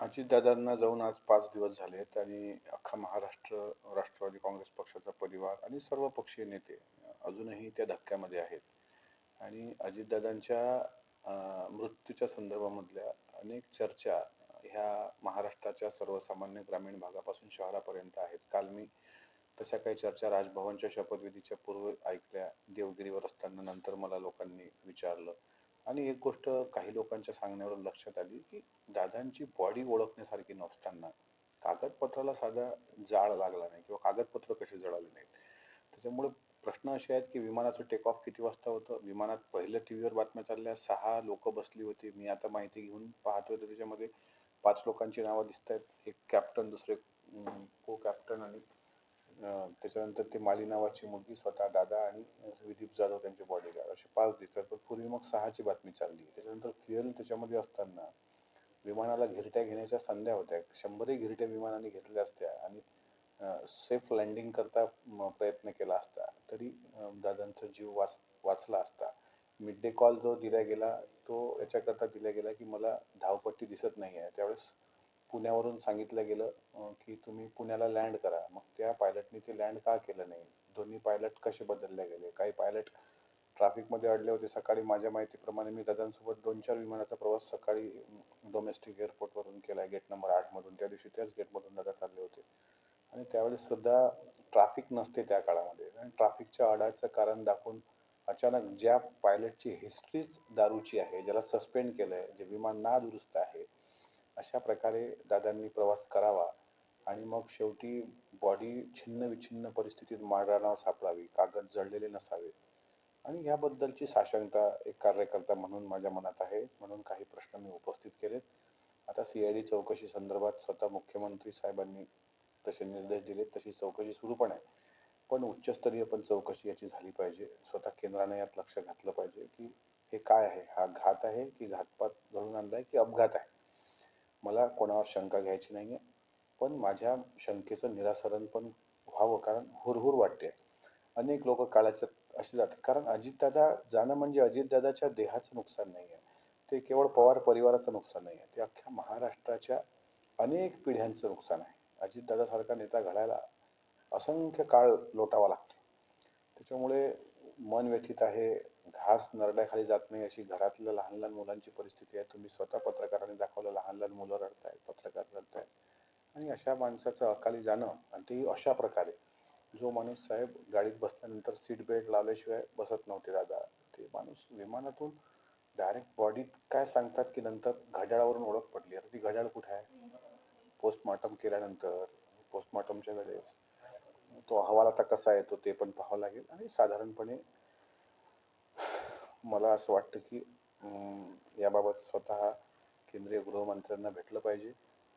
अजितदादांना जाऊन आज 5 दिवस झालेत आणि अख्खा महाराष्ट्र, राष्ट्रवादी काँग्रेस पक्षाचा परिवार आणि सर्व पक्षीय नेते अजूनही त्या धक्क्यामध्ये आहेत. आणि अजितदादांच्या मृत्यूच्या संदर्भामधल्या अनेक चर्चा ह्या महाराष्ट्राच्या सर्वसामान्य ग्रामीण भागापासून शहरापर्यंत आहेत. काल मी तशा काही चर्चा राजभवनच्या शपथविधीच्या पूर्वी ऐकल्या, देवगिरीवर असताना नंतर मला लोकांनी विचारलं. आणि एक गोष्ट काही लोकांच्या सांगण्यावरून लक्षात आली, की दादांची बॉडी ओळखण्यासारखी नसताना कागदपत्राला साधा जाळ लागला नाही किंवा कागदपत्र कसे जळाले नाहीत. त्याच्यामुळे प्रश्न असे आहेत, की विमानाचं टेक ऑफ किती वाजता होतं? विमानात पहिल्या टीव्हीवर बातम्या चालल्या 6 लोकं बसली होती. मी आता माहिती घेऊन पाहतोय तर त्याच्यामध्ये 5 लोकांची नावं दिसतायत. एक कॅप्टन, दुसरे को कॅप्टन आणि त्याच्यानंतर ती माली नावाची मुलगी, स्वतः दादा आणि विदीप जाधव त्यांचे बॉडीगार्ड, असे 5 दिसतात. पण पूर्वी मग 6ची बातमी चालली. त्याच्यानंतर फ्युएल त्याच्यामध्ये असताना विमानाला घिरट्या घेण्याच्या संध्या होत्या. 100ही घिरट्या विमानाने घेतल्या असत्या आणि सेफ लँडिंग करता प्रयत्न केला असता तरी दादांचा जीव वाचला असता. मिड डे कॉल जो दिला गेला तो याच्याकरता दिला गेला, की मला धावपट्टी दिसत नाही आहे. त्यावेळेस पुण्यावरून सांगितलं गेलं की तुम्ही पुण्याला लँड करा. मग त्या पायलटनी ते लँड का केलं नाही? दोन्ही पायलट कसे बदलले गेले? काही पायलट ट्रॅफिकमध्ये अडले होते. सकाळी माझ्या माहितीप्रमाणे मी दादांसोबत 2-4 विमानाचा प्रवास सकाळी डोमेस्टिक एअरपोर्टवरून केला आहे, गेट नंबर 8 मधून. त्या दिवशी त्याच गेटमधून दादा चालले होते. आणि त्यावेळेस सुद्धा ट्रॅफिक नसते त्या काळामध्ये आणि ट्रॅफिकच्या अडचणीचं कारण दाखवून अचानक ज्या पायलटची हिस्ट्रीच दारूची आहे, ज्याला सस्पेंड केलं आहे, जे विमान नादुरुस्त आहे, अशा प्रकारे दादांनी प्रवास करावा आणि मग शेवटी बॉडी छिन्न-विछिन्न परिस्थितीत माळरानावर सापडावी, कागद जळलेले नसावे. आणि याबद्दलची साशंकता एक कार्यकर्ता म्हणून माझ्या मनात आहे. म्हणून काही प्रश्न मी उपस्थित केलेत. आता सी-आय-डी चौकशी संदर्भात स्वतः मुख्यमंत्री साहेबांनी तसे निर्देश दिलेत. तशी चौकशी सुरू पण आहे. पण उच्चस्तरीय पण चौकशी याची झाली पाहिजे. स्वतः केंद्राने यात लक्ष घातलं पाहिजे, की हे काय आहे? हा घात आहे, की घातपात घडवून आणलाय, की अपघात आहे? मला कोणावर शंका घ्यायची नाहीये. पण माझ्या शंकेचं निराकरण पण व्हावं, कारण हुरहूर वाटते. अनेक लोकं काळाच्या असे जातात. कारण अजितदादा जाणं म्हणजे अजितदादाच्या देहाचं नुकसान नाही आहे. ते केवळ पवार परिवाराचं नुकसान नाही आहे. ते अख्ख्या महाराष्ट्राच्या अनेक पिढ्यांचं नुकसान आहे. अजितदादासारखा नेता घडायला असंख्य काळ लोटावा लागतो. त्याच्यामुळे मन व्यथित आहे. घास नरड्याखाली जात नाही अशी घरातल्या लहान-लहान मुलांची परिस्थिती आहे. तुम्ही स्वतः पत्रकारांनी दाखवलं, लहान-लहान मुलं रडतायत, पत्रकार रडतायत आणि अशा माणसाचं अकाली जाणं आणि तेही अशा प्रकारे. जो माणूस साहेब गाडीत बसल्यानंतर सीट बेल्ट लावल्याशिवाय बसत नव्हते दादा. ते माणूस विमानातून डायरेक्ट बॉडीत काय सांगतात, की नंतर घड्याळावरून ओळख पडली. आता ती घड्याळ कुठे आहे? पोस्टमॉर्टम केल्यानंतर, पोस्टमॉर्टमच्या वेळेस तो अहवाल आता कसा येतो ते पण पाहावं लागेल आणि साधारणपणे मला असं वाटतं, की याबाबत स्वतः केंद्रीय गृहमंत्र्यांना भेटलं पाहिजे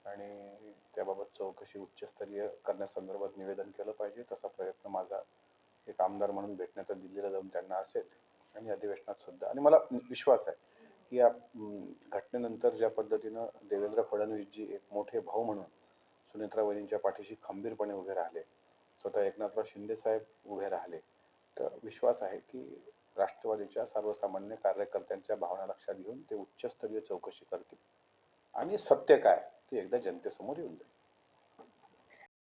आणि त्याबाबत चौकशी उच्चस्तरीय करण्यासंदर्भात निवेदन केलं पाहिजे. तसा प्रयत्न माझा एक आमदार म्हणून भेटण्याचा दिल्लीला जाऊन त्यांना असेल आणि अधिवेशनात सुद्धा. आणि मला विश्वास आहे, की या घटनेनंतर ज्या पद्धतीनं देवेंद्र फडणवीसजी एक मोठे भाऊ म्हणून सुनेत्रा वहिनींच्या पाठीशी खंबीरपणे उभे राहिले, स्वतः एकनाथराव शिंदेसाहेब उभे राहिले, तर विश्वास आहे, की राष्ट्रवादीच्या सर्वसामान्य कार्यकर्त्यांच्या भावना लक्षात घेऊन ते उच्चस्तरीय चौकशी करतील आणि सत्य काय ते एकदा जनतेसमोर येऊन जाईल.